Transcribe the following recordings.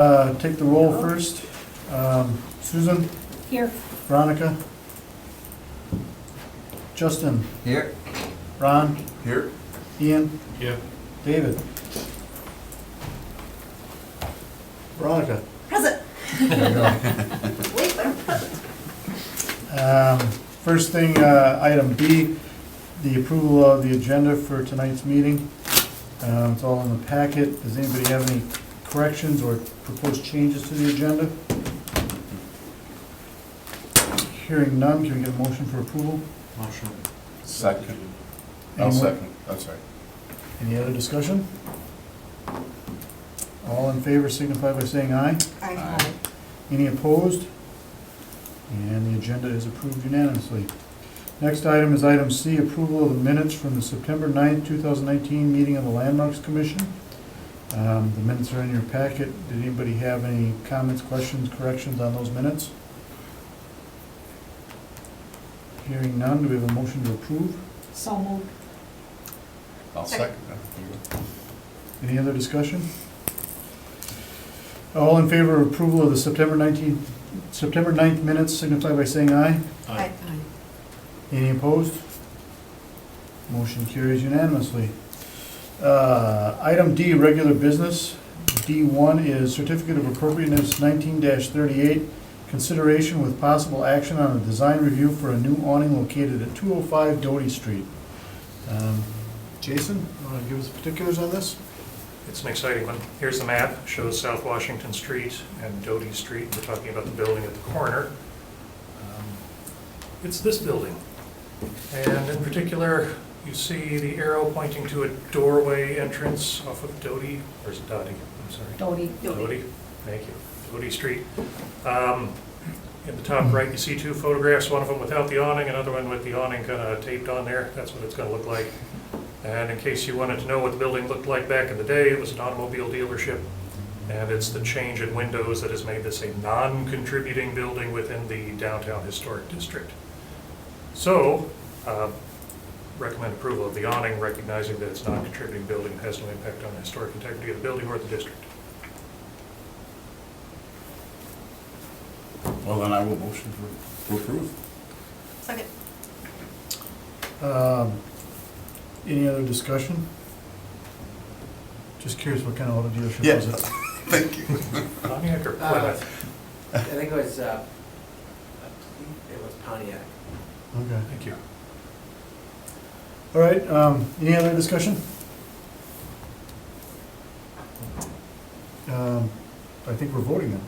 Take the roll first. Susan, Here. Veronica, Justin, Here. Ron, Here. Ian, Yeah. David. Veronica. Present. There you go. Wait, but I'm present. First thing, item B, the approval of the agenda for tonight's meeting. It's all in the packet. Does anybody have any corrections or proposed changes to the agenda? Hearing none, can we get a motion for approval? Motion. Second. Any I'll more- second. I'm sorry. Any other discussion? All in favor signify by saying aye. Aye. Any opposed? And the agenda is approved unanimously. Next item is item C, approval of the minutes from the September 9th, 2019 meeting of the Landmarks Commission. The minutes are in your packet. Did anybody have any comments, questions, corrections on those minutes? Hearing none, do we have a motion to approve? So moved. I'll Second. second. Any other discussion? All in favor of approval of the September 9th minutes signify by saying aye. Aye. Any opposed? Motion carries unanimously. Item D, regular business. D1 is certificate of appropriateness 19-38, consideration with possible action on a design review for a new awning located at 205 Doty Street. Jason, you want to give us particulars on this? It's an exciting one. Here's the map, shows South Washington Street and Doty Street. We're talking about the building at the corner. It's this building. And in particular, you see the arrow pointing to a doorway entrance off of Doty, or is it Dottie? I'm sorry. Doty. Doty, thank you, Doty Street. In the top right, you see two photographs, one of them without the awning, another one with the awning kind of taped on there. That's what it's going to look like. And in case you wanted to know what the building looked like back in the day, it was an automobile dealership. And it's the change in windows that has made this a non-contributing building within the downtown historic district. So, recommend approval of the awning, recognizing that it's a non-contributing building and has no impact on the historic integrity of the building or the district. Well, then I will motion to approve. Second. Any other discussion? Just curious what kind of auto dealership Yeah. was it? Thank you. Pontiac or Plymouth? I think it was Pontiac. Okay. Thank you. All right, any other discussion? I think we're voting now.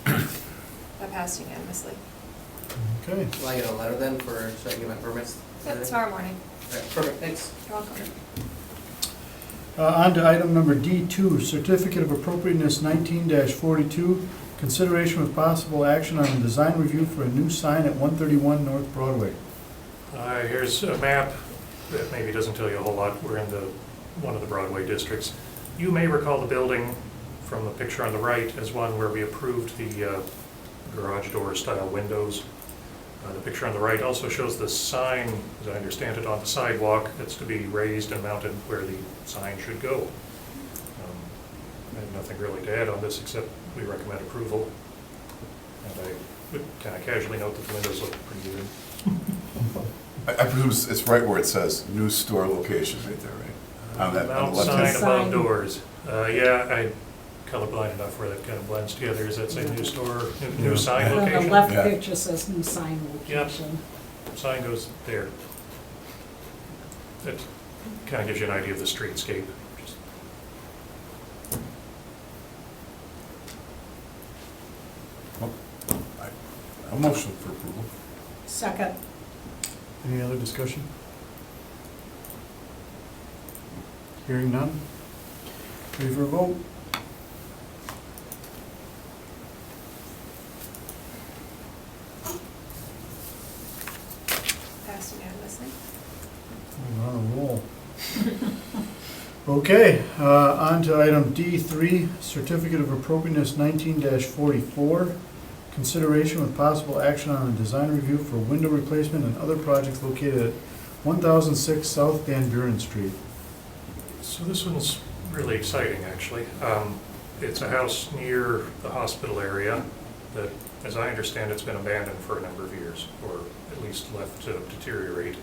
That passed unanimously. Okay. Will I get a letter then for, so I can get my permits? Yep, tomorrow morning. All right, perfect, thanks. You're welcome. On to item number D2, certificate of appropriateness 19-42, consideration with possible action on a design review for a new sign at 131 North Broadway. Here's a map that maybe doesn't tell you a whole lot. We're in one of the Broadway districts. You may recall the building from the picture on the right as one where we approved the garage door style windows. The picture on the right also shows the sign, as I understand it, on the sidewalk that's to be raised and mounted where the sign should go. I have nothing really to add on this except we recommend approval. And I would kind of casually note that the windows look pretty good. I presume it's right where it says new store location right there, right? On that, on the Mount left sign hand. above Sign. doors. Yeah, I'm colorblind enough where that kind of blends together. Does that say new store, new sign Yeah. On the location? left Yeah. picture says new sign Yep. location. Sign goes there. That kind of gives you an idea of the streetscape. Just- A motion for approval. Second. Any other discussion? Hearing none? Ready for a vote? Passed unanimously. We're on a roll. Okay, on to item D3, certificate of appropriateness 19-44, consideration with possible action on a design review for window replacement and other projects located at 1006 South Van Buren Street. So this one's really exciting, actually. It's a house near the hospital area that, as I understand, it's been abandoned for a number of years, or at least left to deteriorate.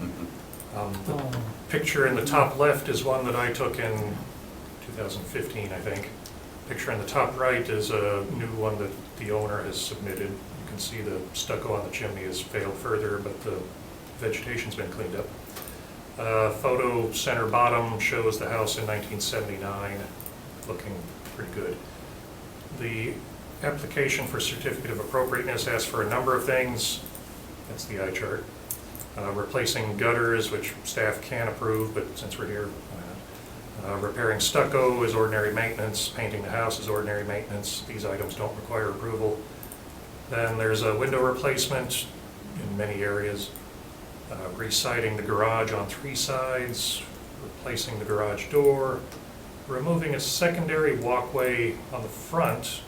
The Oh, picture in the top left is one that I took in 2015, I think. Picture in the top right is a new one that the owner has submitted. You can see the stucco on the chimney has failed further, but the vegetation's been cleaned up. Photo center bottom shows the house in 1979, looking pretty good. The application for certificate of appropriateness asks for a number of things. That's the eye chart. Replacing gutters, which staff can approve, but since we're here, repairing stucco is ordinary maintenance, painting the house is ordinary maintenance. These items don't require approval. Then there's a window replacement in many areas, re-siding the garage on 3 sides, replacing the garage door, removing a secondary walkway on the front,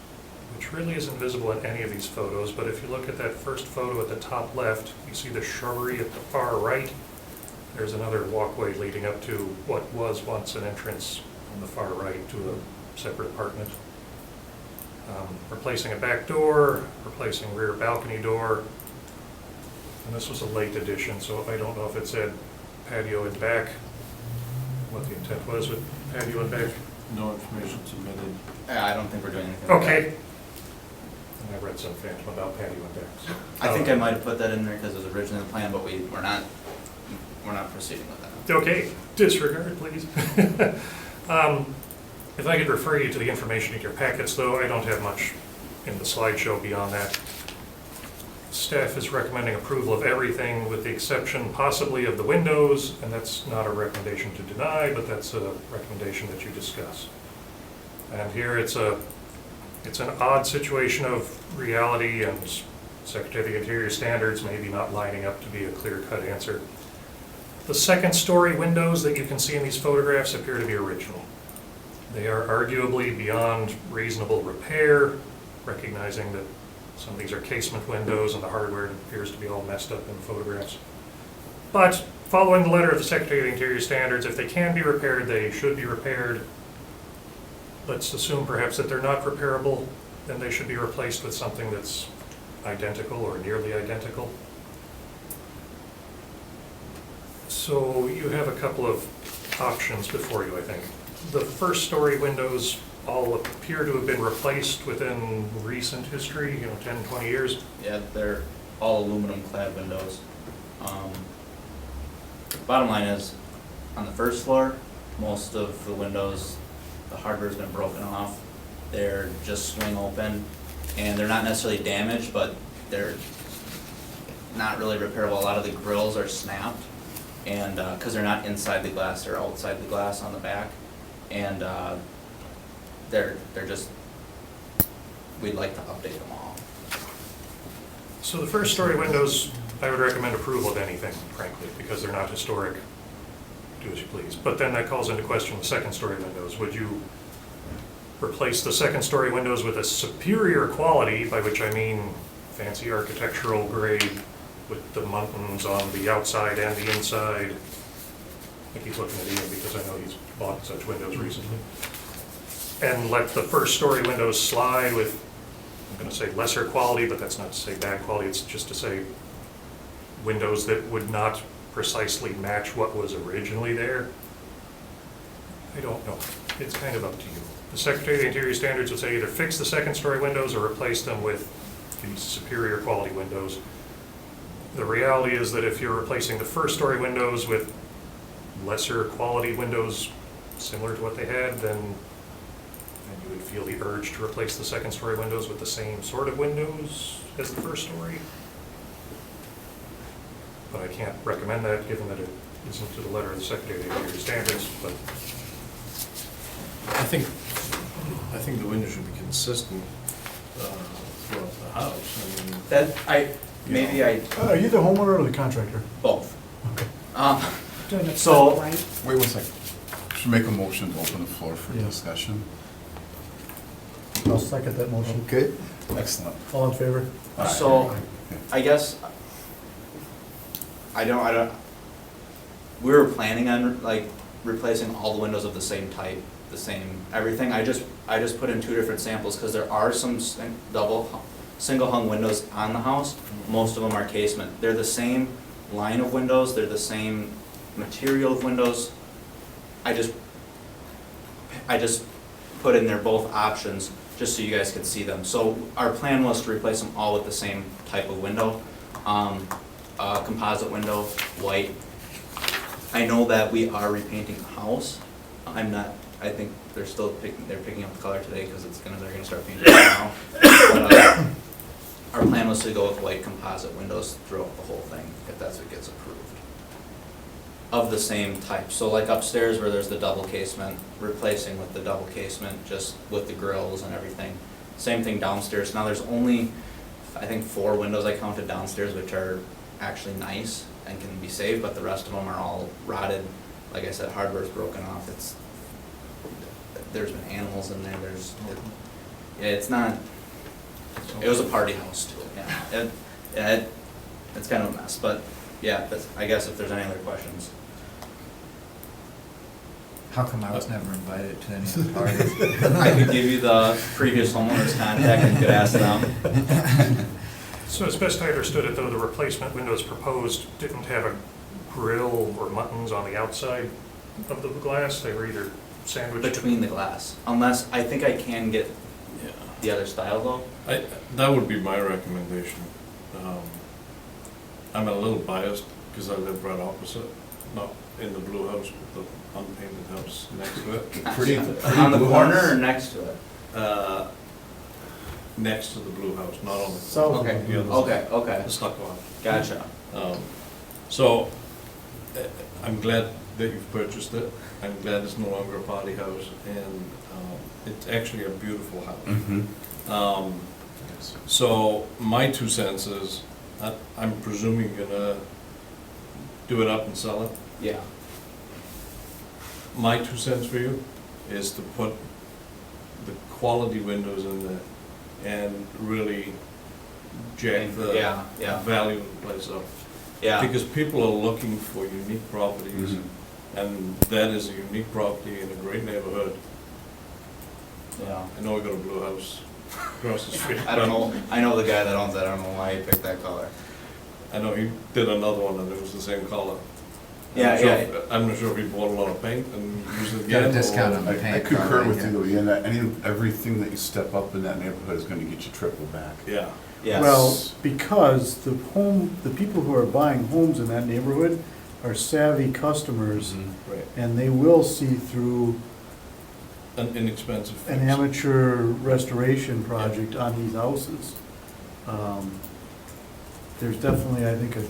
which really isn't visible in any of these photos, but if you look at that first photo at the top left, you see the shrubbery at the far right. There's another walkway leading up to what was once an entrance on the far right to a separate apartment. Replacing a back door, replacing rear balcony door. And this was a late addition, so I don't know if it said patio and back, what the intent was with patio and back. No information submitted. I don't think we're doing anything. with that. Okay. And I read some phantom about patio and back. So. I think I might have put that in there because it was originally the plan, but we're not proceeding with that. Okay, disregard, please. If I could refer you to the information in your packets, though, I don't have much in the slideshow beyond that. Staff is recommending approval of everything with the exception possibly of the windows, and that's not a recommendation to deny, but that's a recommendation that you discuss. And here it's an odd situation of reality and Secretary of the Interior standards maybe not lining up to be a clear-cut answer. The second-story windows that you can see in these photographs appear to be original. They are arguably beyond reasonable repair, recognizing that some of these are casement windows and the hardware appears to be all messed up in the photographs. But following the letter of the Secretary of the Interior standards, if they can be repaired, they should be repaired. Let's assume perhaps that they're not repairable, then they should be replaced with something that's identical or nearly identical. So you have a couple of options before you, I think. The first story windows all appear to have been replaced within recent history, 10, 20 years. Yeah, they're all aluminum clad windows. Bottom line is, on the first floor, most of the windows, the hardware's been broken off. They're just swing open, and they're not necessarily damaged, but they're not really repairable. A lot of the grills are snapped, and because they're not inside the glass, they're outside the glass on the back, and they're just, we'd like to update them all. So the first story windows, I would recommend approval of anything, frankly, because they're not historic. Do as you please. But then that calls into question the second story windows. Would you replace the second story windows with a superior quality, by which I mean fancy architectural grade with the muntins on the outside and the inside? I think he's looking at Ian because I know he's bought such windows recently. And let the first story windows slide with, I'm going to say lesser quality, but that's not to say bad quality, it's just to say windows that would not precisely match what was originally there. I don't know. It's kind of up to you. The Secretary of the Interior standards would say either fix the second story windows or replace them with these superior quality windows. The reality is that if you're replacing the first story windows with lesser quality windows similar to what they had, then you would feel the urge to replace the second story windows with the same sort of windows as the first story. But I can't recommend that, given that it isn't to the letter of the Secretary of the Interior standards, but I think the window should be consistent throughout the house. I mean, Are you the homeowner or the contractor? Both. Okay. Doing it So- right. Wait 1 second. Should make a motion to open the floor for Yeah. discussion. I'll second that motion. Okay, excellent. All in favor? So, I guess, we were planning on like replacing all the windows of the same type, the same everything. I just put in 2 different samples because there are some single hung windows on the house. Most of them are casement. They're the same line of windows, they're the same material of windows. I just put in there both options just so you guys could see them. So our plan was to replace them all with the same type of window. Composite window, white. I know that we are repainting the house. I think they're picking up the color today because they're gonna start painting it now. But, our plan was to go with white composite windows throughout the whole thing, if that's what gets approved. Of the same type, so like upstairs where there's the double casement, replacing with the double casement, just with the grills and everything. Same thing downstairs. Now there's only, I think 4 windows I counted downstairs, which are actually nice and can be saved, but the rest of them are all rotted. Like I said, hardware's broken off. There's been animals in there. It's not. It was a party house too. Yeah, it's kind of a mess. But yeah, I guess if there's any other questions. How come I was never invited to any of the parties? I could give you the previous homeowner's contact and you could ask them. So as best I understood it, though, the replacement windows proposed didn't have a grill or muttons on the outside of the glass. They were either sandwiched. Between the glass, unless, I think I can get Yeah. the other style though. That would be my recommendation. I'm a little biased because I live right opposite, not in the blue house, but the unpainted house next to it. Pretty On the blue corner house. or next to it? Next to the blue house, not on the. South of Okay, the other side. okay, The stucco house. gotcha. So, I'm glad that you've purchased it. I'm glad it's no longer a party house, and it's actually a beautiful house. Mm-hmm. So, my 2 cents is, I'm presuming you're gonna do it up and sell it. Yeah, My 2 cents for you is to put the quality windows in there and really jack the yeah, value of the place up. yeah, Because people are looking for unique properties, Mhm. and that is a unique property in a great neighborhood. yeah. I know we got a blue house across the street. I don't know, I know the guy that owns that, I don't know why he picked that color. I know he did another one and it was the same color. Yeah, I'm not sure if he bought a lot of paint and used it Got a again. discount or- on the I paint. concur probably, with yeah. you, though, yeah, everything that you step up in that neighborhood is gonna get you triple back. Yeah, Yes. Well, because the people who are buying homes in that neighborhood are savvy customers, right. and they will see through An inexpensive fix. an amateur restoration project on these houses. There's definitely, I think, a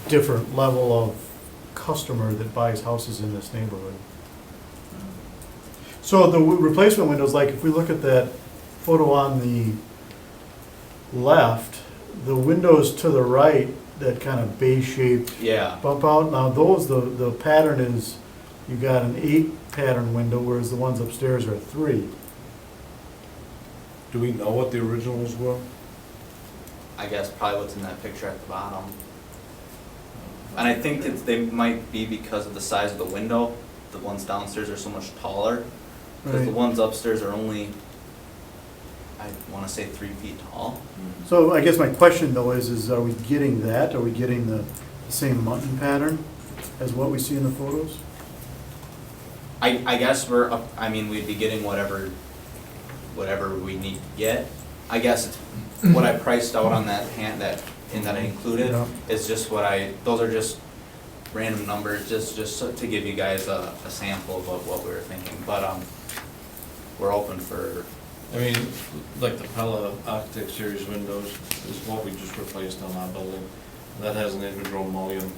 different level of customer that buys houses in this neighborhood. So the replacement windows, like if we look at that photo on the left, the windows to the right, that kind of base-shaped Yeah, bump out, now those, the pattern is, you got an 8 pattern window, whereas the ones upstairs are 3. Do we know what the originals were? I guess probably what's in that picture at the bottom. And I think that they might be because of the size of the window, the ones downstairs are so much taller. Because the Right. ones upstairs are only, I wanna say 3 feet tall. So I guess my question though is are we getting that? Are we getting the same mutton pattern as what we see in the photos? I guess we'd be getting whatever we need to get. I guess it's what I priced out on that that I included, Yeah. is just those are just random numbers, just so to give you guys a sample of what we were thinking, but, we're open for, I mean, like the Pella Architect Series windows is what we just replaced on our building. That has an integral mullion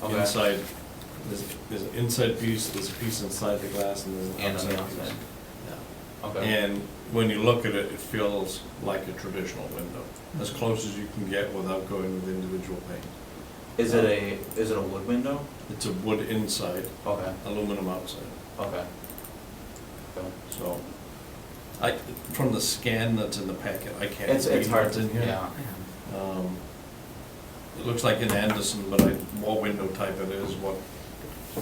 Okay. inside. There's an inside piece, there's a piece inside the glass, and there's an And on outside the piece. outside. Yeah. okay, And when you look at it, it feels like a traditional window, as close as you can get without going with individual paint. is it a wood window? It's a wood inside, Okay, aluminum outside. okay. Cool. So, from the scan that's in the packet, I can't It's read hard what's to, in here. yeah, It looks like an Anderson, but what window type it is, what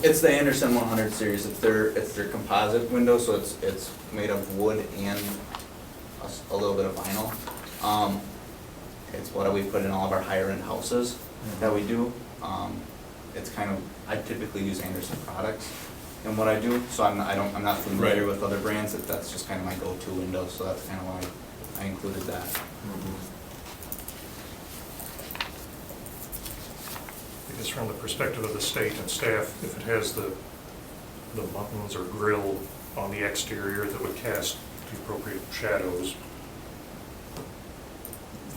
It's the Anderson 100 series. It's their composite window, so it's made of wood and a little bit of vinyl. It's what we put in all of our higher end houses that we do. It's kind of, I typically use Anderson products in what I do, so I'm not familiar Right. with other brands. That's just kind of my go-to window, so that's kind of why I included that. Because from the perspective of the state and staff, if it has the buttons or grill on the exterior that would cast the appropriate shadows,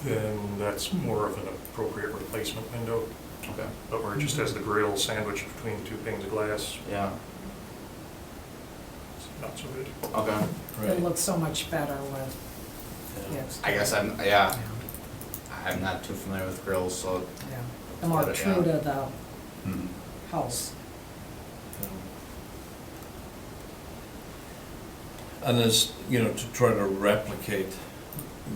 then that's more of an appropriate replacement window. Okay. But where it just has the grill sandwiched between two panes of glass, Yeah. it's not so good. Okay. It looks so much better with, yes. I guess I'm not too familiar with grills, so Yeah. The more But, true yeah. to the Mhm. house. And as, to try to replicate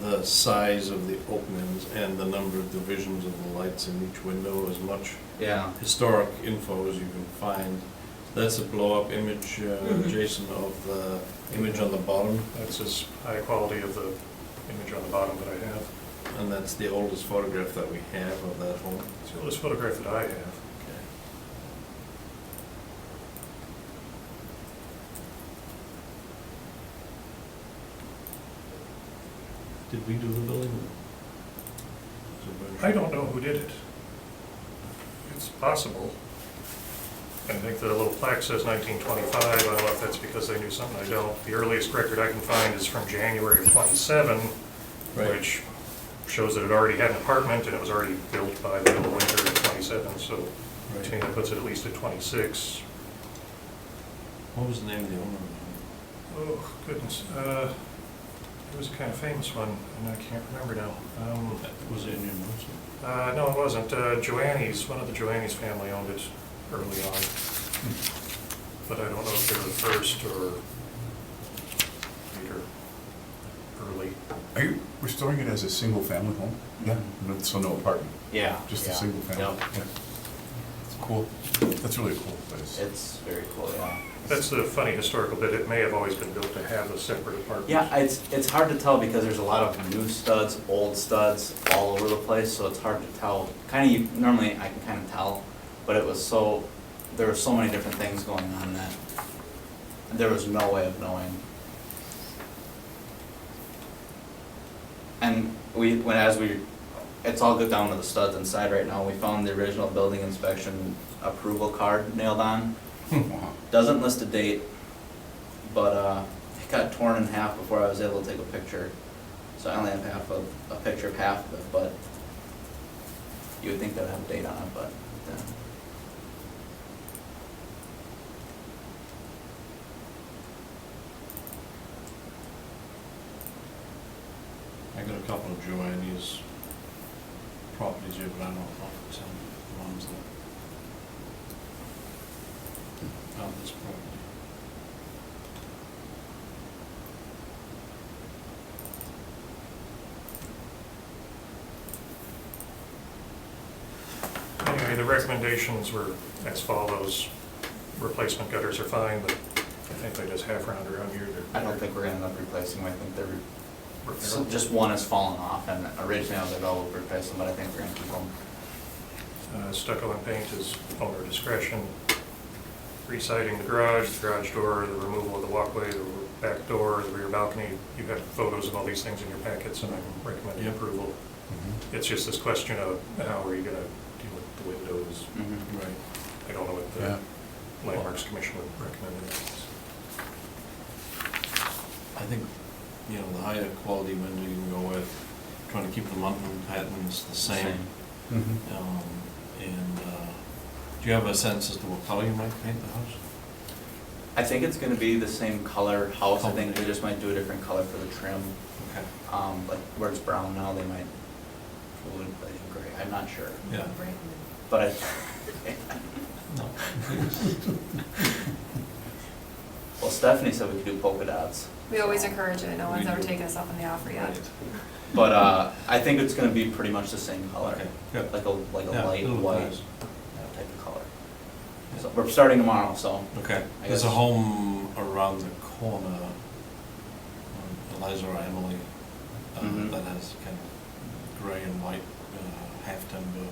the size of the openings and the number of divisions of the lights in each window, as much yeah. historic info as you can find. That's a blow-up image, Jason, of the image on the bottom, That's as high quality of the image on the bottom that I have. and that's the oldest photograph that we have of that home. It's the oldest photograph that I have. Did we do the building? I don't know who did it. It's possible. I think the little plaque says 1925, I don't know if that's because they knew something I don't. The earliest record I can find is from January of '27, Right. which shows that it already had an apartment and it was already built by the middle of winter of '27, so to me that puts it at least at 26. What was the name of the owner? Oh, goodness, it was a kind of famous one, and I can't remember now. Was it in your notes? No, it wasn't. Joannes, one of the Joannes family owned it early on. But I don't know if they were the first or later, early. Are you restoring it as a single-family home? Yeah. So no apartment, Yeah. just a yeah. single family? Yep. Yeah. It's cool. That's really a cool place. It's very cool, yeah. That's the funny historical bit. It may have always been built to have a separate apartment. Yeah, it's hard to tell because there's a lot of new studs, old studs all over the place, so it's hard to tell. Normally I can kind of tell, but there were so many different things going on that there was no way of knowing. And it's all good down to the studs inside right now. We found the original building inspection approval card nailed on. Wow. Doesn't list a date, but it got torn in half before I was able to take a picture. So I only have a picture of half of it, but you would think that would have a date on it, but yeah. I got a couple of Joanne's properties here, but I don't know if it's on the ones that on this property. Anyway, the recommendations were as follows. Replacement gutters are fine, but I think they just half round around here. I don't think we're gonna end up replacing them. I think Repair. just one has fallen off, and originally I was like, oh, we'll replace them, but I think we're gonna keep them. Stucco and paint is owner discretion. Reciting the garage door, the removal of the walkway, the back door, the rear balcony. You have photos of all these things in your packets, and I'm recommending Yep. approval. Mhm. It's just this question of how are you gonna deal with the windows? Mm-hmm. Right. I don't know what Yeah. the Landmarks Commission would recommend in that case. I think, the higher quality window you can go with, trying to keep the mounting patterns the same. Mhm. And do you have a sense as to what color you might paint the house? I think it's gonna be the same color house. I think they just might do a different color for the trim. Okay. Like where it's brown now, they might wood, I think gray. I'm not sure, Yeah. but No. well, Stephanie said we could do polka dots. We always encourage it, no one's We ever do. taken us up on the offer yet. Right. But I think it's gonna be pretty much the same color. Okay, good. Like a Yeah, light it'll look white nice. type of color. So we're starting tomorrow, so. Okay, I there's a guess- home around the corner, Eliza or Emily, Mhm. that has kind of gray and white half timber.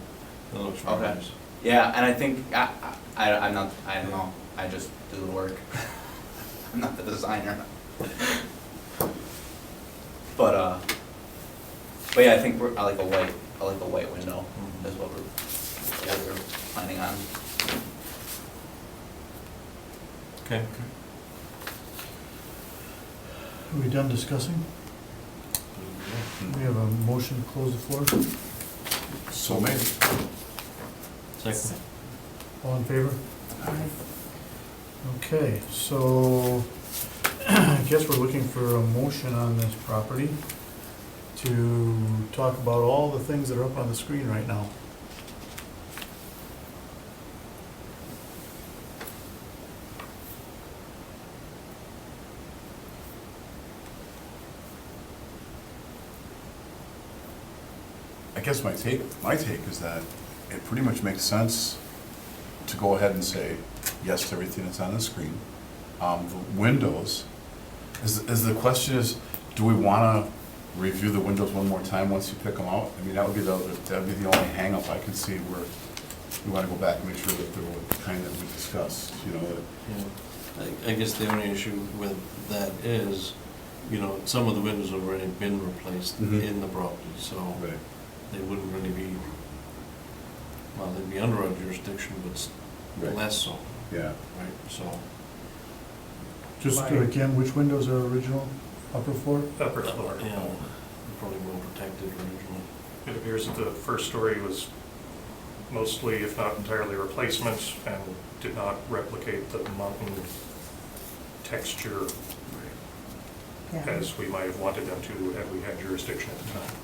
That looks very Okay. nice. Yeah, and I think, I'm not, I don't know, I just do the work. I'm not the designer. But yeah, I think I like a white window, Mhm. is what we're planning on. Okay. Are we done discussing? We have a motion to close the floor. So maybe. Second. All in favor? Okay, so I guess we're looking for a motion on this property to talk about all the things that are up on the screen right now. I guess my take is that it pretty much makes sense to go ahead and say yes to everything that's on the screen. The windows, is the question is, do we wanna review the windows one more time once you pick them out? I mean, that'd be the only hang-up I can see where we wanna go back and make sure that they're the kind that we discussed, you know, that. Yeah. I guess the only issue with that is, you know, some of the windows have already been replaced Mhm. in the property, so Right. they wouldn't really be, well, they'd be under our jurisdiction, but Right. less so, Yeah. right? So, Just again, which windows are original, upper floor? Upper floor. you know, probably more protected originally. It appears that the first story was mostly, if not entirely, replacement and did not replicate the mountain texture Yeah. as we might have wanted them to had we had jurisdiction at the time.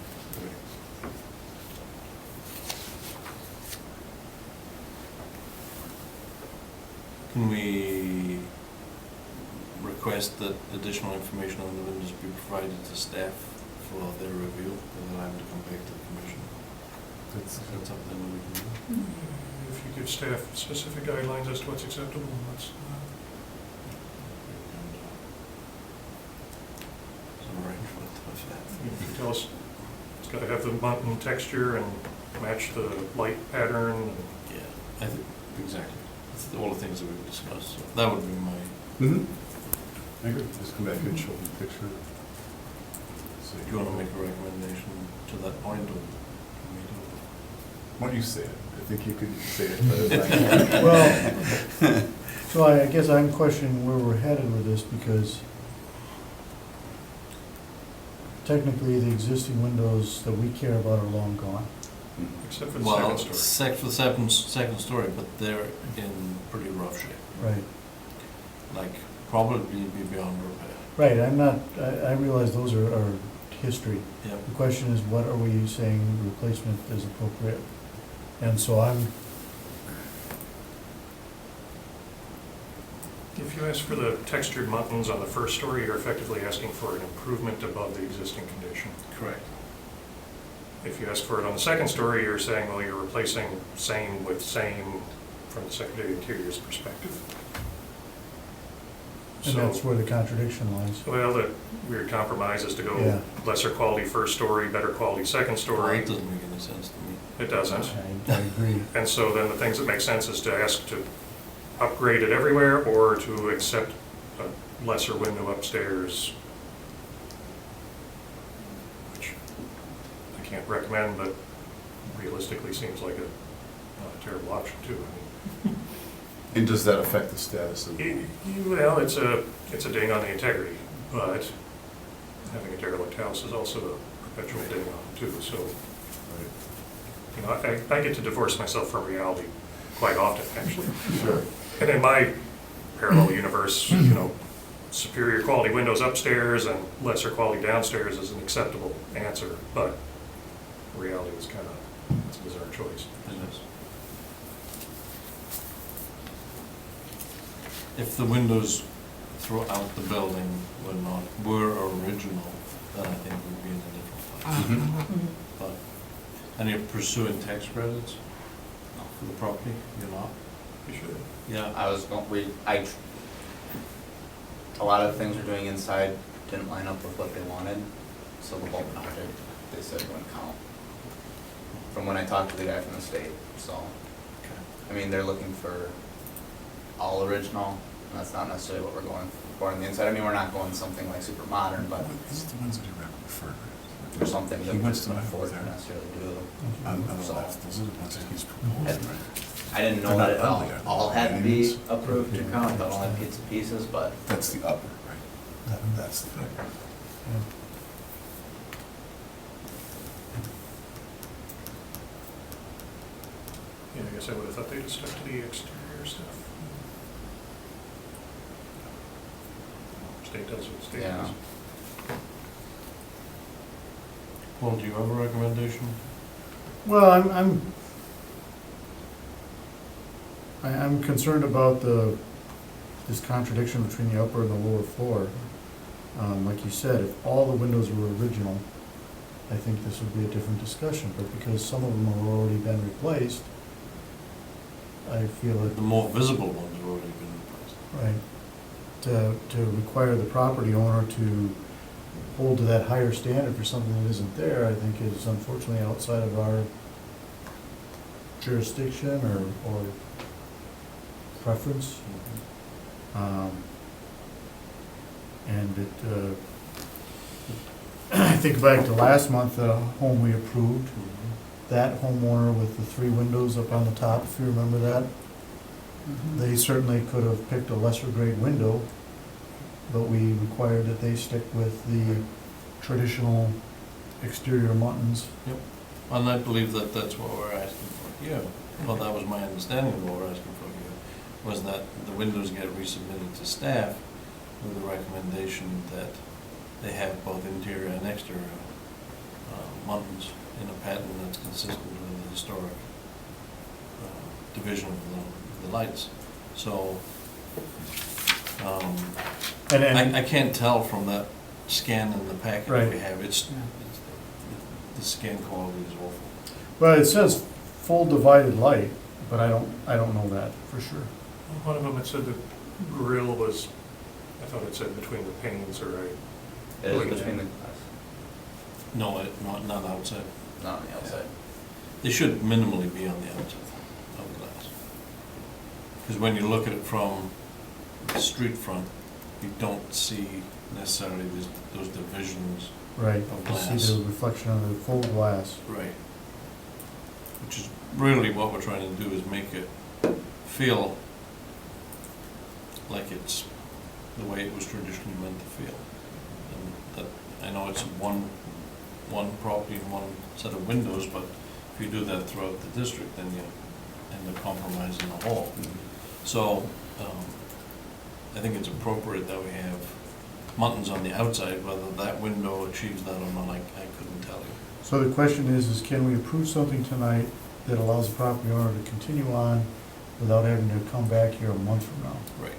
Can we request that additional information on the windows be provided to staff for their review, and then have to come back to the commission? That's- Is that something that we can do? If you give staff specific guidelines as to what's acceptable, that's, Some arrangement of that. you can tell us, it's got to have the mountain texture and match the light pattern. Yeah, I think, exactly. It's all the things that we've discussed, so that would be my, Mm-hmm. I agree, just come back and show them the picture. So do you want to make a recommendation to that point, or can we do it? Why don't you say it? I think you could say it better than I can. Well, so I guess I'm questioning where we're headed with this because technically the existing windows that we care about are long gone. Except for the Well, second story. for the second story, but they're in pretty rough shape, Right. like probably be beyond repair. Right, I'm not, I realize those are history. Yep. The question is, what are we saying replacement is appropriate? And so I'm, If you ask for the textured mountains on the first story, you're effectively asking for an improvement above the existing condition. Correct. If you ask for it on the second story, you're saying, well, you're replacing same with same from the secondary interiors perspective. and that's where the contradiction lies. Well, the weird compromise is to Yeah. go lesser quality first story, better quality second Well, story. that doesn't make any sense to me. It doesn't. I agree. And so then the things that make sense is to ask to upgrade it everywhere or to accept a lesser window upstairs, which I can't recommend, but realistically seems like not a terrible option too. And does that affect the status of? Well, it's a ding on the integrity, but having a derelict house is also a perpetual ding on it too, so, you know, I get to divorce myself from reality quite often, actually. Sure. And in my parallel universe, you know, superior quality windows upstairs and lesser quality downstairs is an acceptable answer, but reality is kind of, it's a bizarre choice. It is. If the windows throughout the building were original, then I think we'd be in a different place. Mhm. But, and you're pursuing tax credits for the property, you're not? You should. Yeah. I was going, a lot of the things we're doing inside didn't line up with what they wanted, so the bulk mounted, they said wouldn't count. From when I talked to the guy from the state, so, I mean, they're looking for all original, and that's not necessarily what we're going for on the inside. I mean, we're not going something like super modern, but These are the ones that he referred. there's something that He we wants just to can know afford there. to necessarily do. On the So, left, those are the ones that he's proposing, right? I didn't know They're that it not ugly, are they? all had to By any be means? approved to count, but only bits and pieces, but That's the upper, right? That's the thing. Yeah. Yeah, I guess I would have thought they'd have stuck to the exterior stuff. State does what state Yeah. does. Paul, do you have a recommendation? Well, I'm concerned about this contradiction between the upper and the lower floor. Like you said, if all the windows were original, I think this would be a different discussion, but because some of them have already been replaced, I feel The that, more visible ones have already been replaced. right, to require the property owner to hold to that higher standard for something that isn't there, I think is unfortunately outside of our jurisdiction or preference. And it, I think back to last month, the home we approved, that homeowner with the 3 windows up on the top, if you remember that, they certainly could have picked a lesser grade window, but we required that they stick with the traditional exterior muntins. And I believe that that's what we're asking for here. Well, that was my understanding of what we're asking for here, was that the windows get resubmitted to staff with a recommendation that they have both interior and exterior muntins in a pattern that's consistent with the historic division of the lights. So, And I can't tell from that scan in the packet Right. we have, the scan quality is awful. well, it says full divided light, but I don't know that for sure. One of them, it said the grill was, I thought it said between the panes, or I, it Look is at between the that. glass, No, not outside. not on the outside. They should minimally be on the outside of the glass. Because when you look at it from the street front, you don't see necessarily those divisions. Right, Of to see glass. the reflection of the full glass. Right. Which is really what we're trying to do, is make it feel like it's the way it was traditionally meant to feel. And that, I know it's one property and one set of windows, but if you do that throughout the district, then you end up compromising the whole. So, I think it's appropriate that we have muntins on the outside. Whether that window achieves that or not, I couldn't tell you. So the question is can we approve something tonight that allows the property owner to continue on without having to come back here a month from now? Right.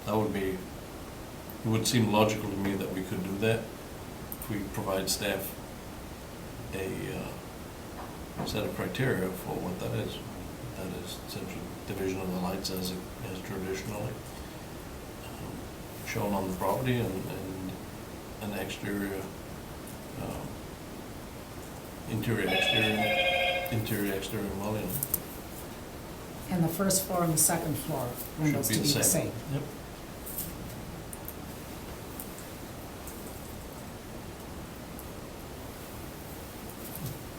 That would be, it would seem logical to me that we could do that if we provide staff a set of criteria for what that is. That is essentially division of the lights as traditionally shown on the property, and an exterior, interior, exterior mullion. And the first floor and the second floor windows to be the same. Yep.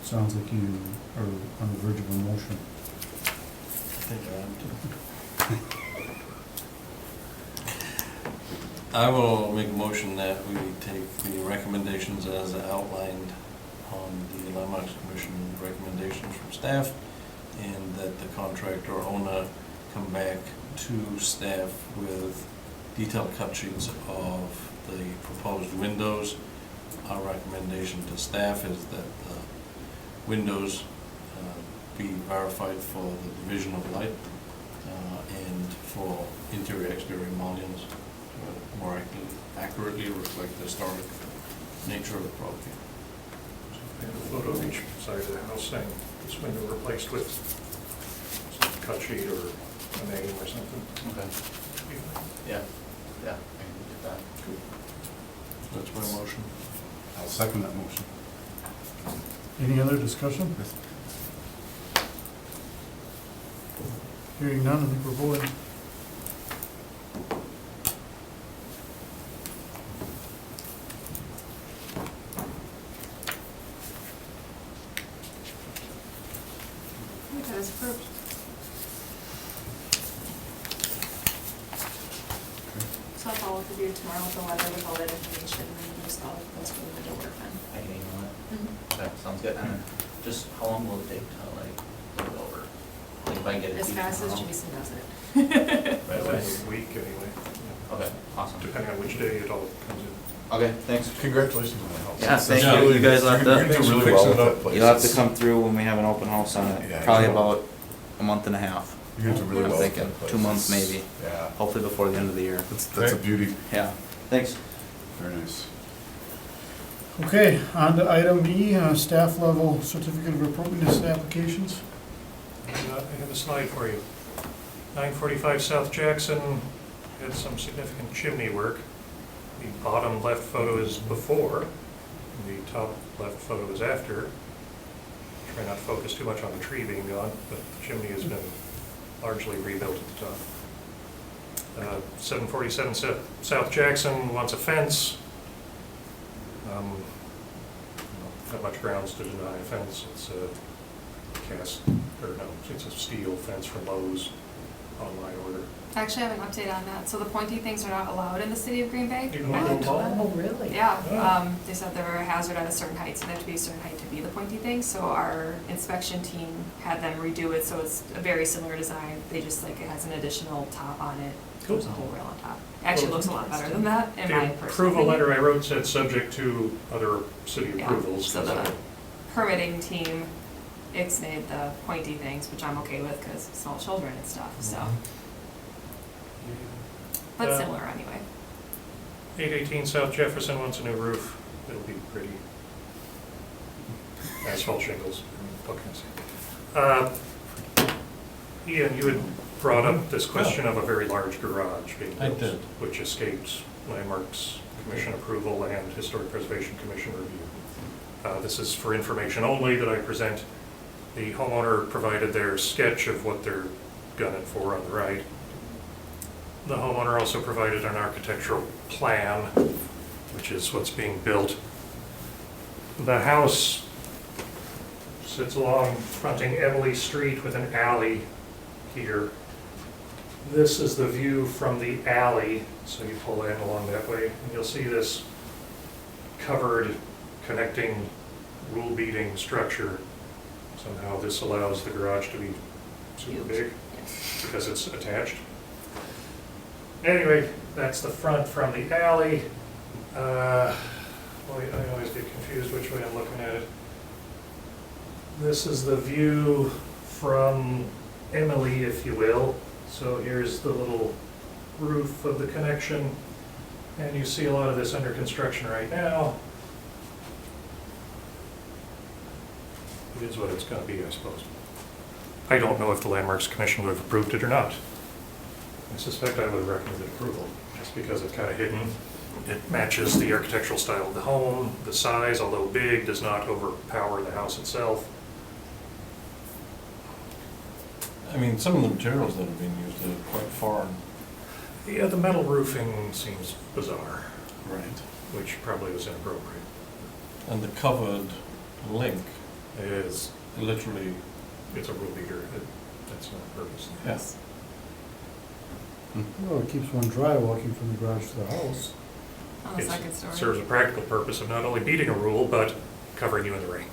Sounds like you are on the verge of a motion. I think I am too. I will make a motion that we take the recommendations as outlined on the Landmarks Commission recommendations from staff, and that the contractor owner come back to staff with detailed cut sheets of the proposed windows. Our recommendation to staff is that the windows be verified for the division of light and for interior exterior mullions to more accurately reflect the historic nature of the property. I have a photo of each side of the house saying this window replaced with. cut sheet or a name or something. Okay. Yeah, yeah, I can get that. That's my motion. I'll second that motion. Any other discussion? Hearing none, I think we're voting. That is approved. So I'll follow up with you tomorrow with the letter with all that information, and then just all those for the window work then. I can email it. Mhm. Okay, sounds good. And then just how long will it take to like look it over? Like if I can get it As to you fast as tomorrow? Jason does it. Right away? A week anyway, yeah. Okay, awesome. Depending on which day it all comes in. Okay, thanks. Congratulations on the house. Yeah, It's thank really- you. You guys will have you're to- gonna do Thanks for really well fixing with it that up. place. You'll have to come through when we have an open house on it, Yeah, probably you will. about a month and a half. You're gonna do really I'm well with thinking that place. 2 months maybe, Yeah, hopefully before the end of the year. that's a beauty. Yeah, thanks. Very nice. Okay, on to item E, staff level certificate of appropriateness applications. I have a slide for you. 945 South Jackson had some significant chimney work. The bottom left photo is before, the top left photo is after. Try not to focus too much on the tree being gone, but the chimney has been largely rebuilt at the top. 747 South Jackson wants a fence. Not much grounds to deny a fence. It's a it's a steel fence from Lowe's on my order. I actually have an update on that. So the pointy things are not allowed in the city of Green Bay. Even though they're tall? Oh, really? Yeah, Oh. they said they're a hazard at a certain height, so they have to be a certain height to be the pointy things. So our inspection team had them redo it, so it's a very similar design. They just like, it has an additional top on it. Cool. There's a whole rail on top. Actually, it looks a lot better than that, in my The personal approval opinion. letter I wrote said subject to other city Yeah, approvals. so the permitting team ixnayed the pointy things, which I'm okay with because small children and stuff, so. But Uh, similar anyway. 818 South Jefferson wants a new roof. It'll be pretty. Asphalt shingles, what can I say? Ian, you had brought up this question of a very large garage being I built, did. which escaped Landmarks Commission approval and Historic Preservation Commission review. This is for information only that I present. The homeowner provided their sketch of what they're gunning for on the right. The homeowner also provided an architectural plan, which is what's being built. The house sits along fronting Emily Street with an alley here. This is the view from the alley, so you pull in along that way, and you'll see this covered connecting rule beating structure. Somehow this allows the garage to be super Huge. big Yes. because it's attached. Anyway, that's the front from the alley. I always get confused which way I'm looking at it. This is the view from Emily, if you will. So here's the little roof of the connection, and you see a lot of this under construction right now. It is what it's going to be, I suppose. I don't know if the Landmarks Commission would have approved it or not. I suspect I would have recommended approval, just because it's kind of hidden. It matches the architectural style of the home. The size, although big, does not overpower the house itself. I mean, some of the materials that are being used are quite foreign. Yeah, the metal roofing seems bizarre, Right. which probably was inappropriate. And the covered link, It is, literally, it's a rule beater. That's not purpose. yes. Well, it keeps one dry walking from the garage to the house. On the It second story. serves a practical purpose of not only beating a rule, but covering you in the rain.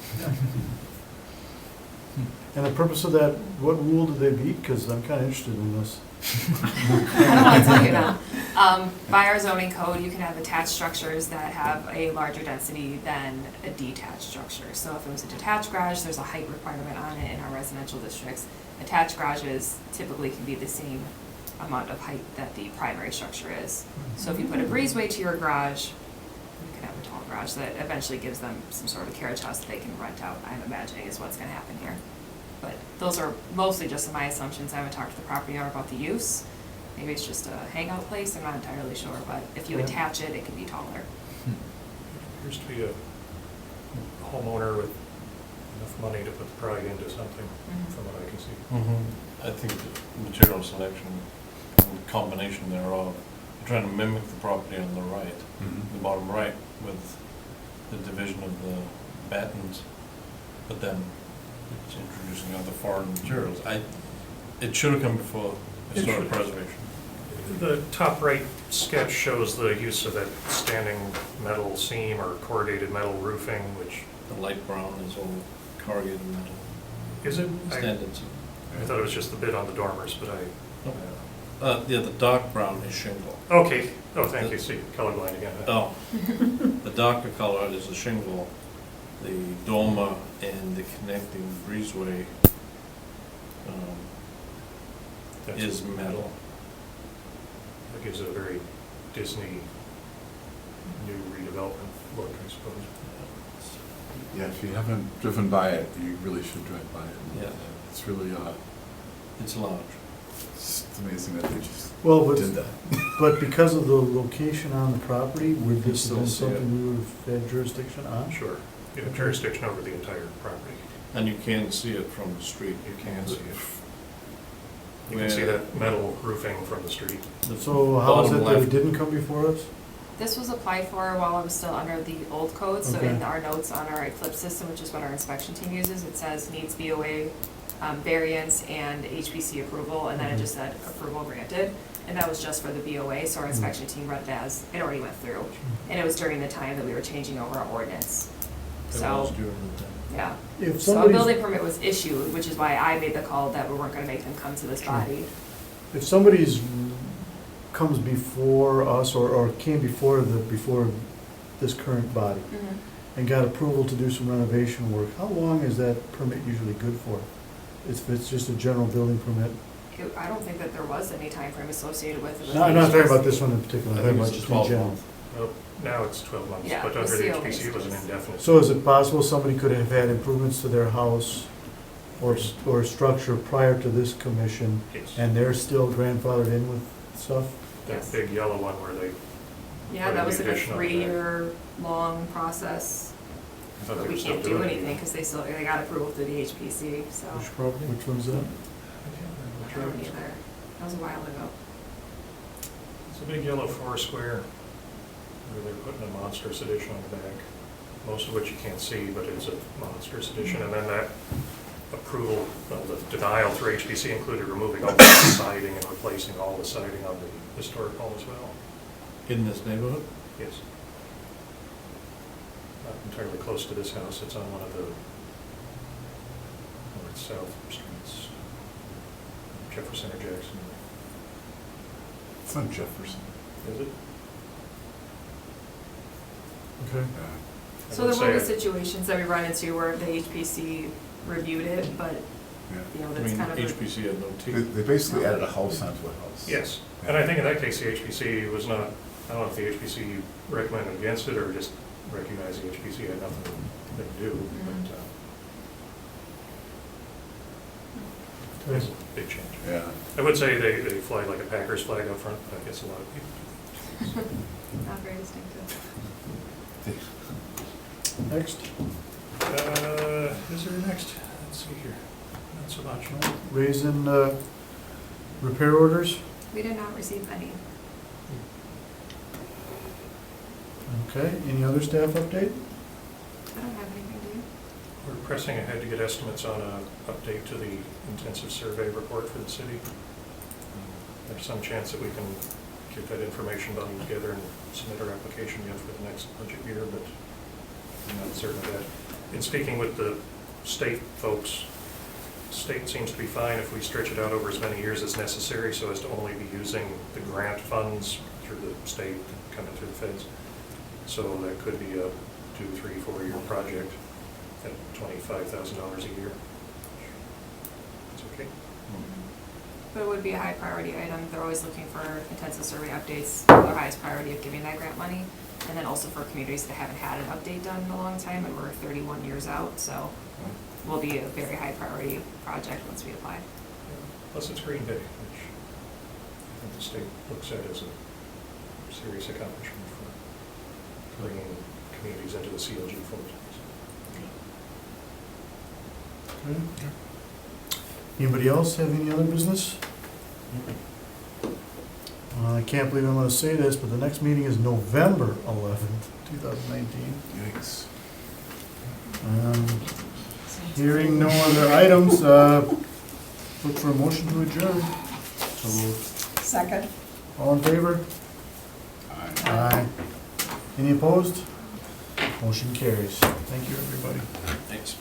And the purpose of that, what rule did they beat? Because I'm kind of interested in this. I don't want to tell you now. By our zoning code, you can have attached structures that have a larger density than a detached structure. So if it was a detached garage, there's a height requirement on it in our residential districts. Attached garages typically can be the same amount of height that the primary structure is. So if you put a breezeway to your garage, you can have a tall garage that eventually gives them some sort of carriage house that they can rent out, I'm imagining is what's gonna happen here. But those are mostly just my assumptions. I haven't talked to the property owner about the use. Maybe it's just a hangout place, I'm not entirely sure, but if you Yeah. attach it, it can be taller. Appears to be a homeowner with enough money to put the pride into something, from what I can see. I think the material selection and combination thereof, trying to mimic the property on the right, the bottom right, with the division of the battens, but then it's introducing other foreign materials. It should have come before It historic should. preservation. The top right sketch shows the use of that standing metal seam or corrugated metal roofing, which, The light brown is all corrugated metal, is it? standard. I thought it was just the bit on the dormers, but Yeah, the dark brown is shingle. okay, oh, thank you, see, colorblind again. Oh, the darker color is the shingle, the dormer and the connecting breezeway That's- is metal. That gives it a very Disney new redevelopment look, I suppose. Yeah, if you haven't driven by it, you really should drive by it. Yeah. It's really, It's large. it's amazing that they just Well, did that. but because of the location on the property, would this have Still been see it. something we would have had jurisdiction on? Sure, you have jurisdiction over the entire property. And you can see it from the street. You can see it. You can see Where that metal roofing from the street. the So how is bottom it that it left- didn't come before us? This was applied for while I was still under the old code, so Okay. in our notes on our Eclipse system, which is what our inspection team uses, it says needs BOA, variance and HPC approval, and then it just said approval granted. And that was just for the BOA, so our inspection team read it as, it already went through. And it was during the time that we were changing over our ordinance. It was So, during the time. yeah. If So a somebody's, building permit was issued, which is why I made the call that we weren't gonna make them come to this body. if somebody's comes before us or came before this current body and got approval to do some renovation work, how long is that permit usually good for? If it's just a general building permit? I don't think that there was any time frame associated with it. No, I'm not talking about this one in particular, I I'm think talking about it's just a in 12 general. month. Well, now it's 12 months, Yeah, but the under the CO HPC it was an basis. indefinite. So is it possible somebody could have had improvements to their house or structure prior to this commission, Yes. and they're still grandfathered in with stuff? That big yellow one where they, Yeah, that was like a Additional to that. 3-year-long process, I thought but they we were still can't do doing it. anything because they got approval through the HPC, so. Which property, which one's that? I don't either. That was a while ago. It's a big yellow 4-square where they're putting a monstrous addition on the back, most of which you can't see, but it's a monstrous addition. And then that approval, well, the denial through HPC included removing all the siding and replacing all the siding on the historic home as well. In this neighborhood? Yes. Not entirely close to this house, it's on one of the north-south streets, Jefferson or Jackson. It's on Jefferson. Is it? Okay. Yeah. I So would there will be say- situations that we run into where the HPC reviewed it, but, Yeah. you know, I that's mean, kind of. HPC had no They teeth. they basically added a house onto a house. Yes, and I think in that case, the HPC was not, I don't know if the HPC recommended against it or just recognized the HPC had nothing to do, but it's a big change. Yeah. I would say they fly like a Packers flag up front, but I guess a lot of people. Not very distinctive. Next, Is there a next? Let's see here. Not so much. raising repair orders. We did not receive any. Okay, any other staff update? I don't have anything, do you? We're pressing ahead to get estimates on an update to the intensive survey report for the city. There's some chance that we can get that information done together and submit our application yet for the next budget year, but I'm not certain of that. In speaking with the state folks, state seems to be fine if we stretch it out over as many years as necessary so as to only be using the grant funds through the state coming through the feds. So that could be a 2-, 3-, 4-year project at $25,000 a year. It's okay. But it would be a high priority item. They're always looking for intensive survey updates. Their highest priority of giving that grant money. And then also for communities that haven't had an update done in a long time, and we're 31 years out, so will be a very high priority project once we apply. Plus it's Green Day, which I think the state looks at as a serious accomplishment for bringing communities into the CLG fold. Okay. Anybody else have any other business? I can't believe I'm gonna say this, but the next meeting is November 11th, 2019. Yikes. Hearing no other items, look for a motion to adjourn. So moved. Second. All in favor? Aye. Aye. Any opposed? Motion carries. Thank you, everybody. Thanks.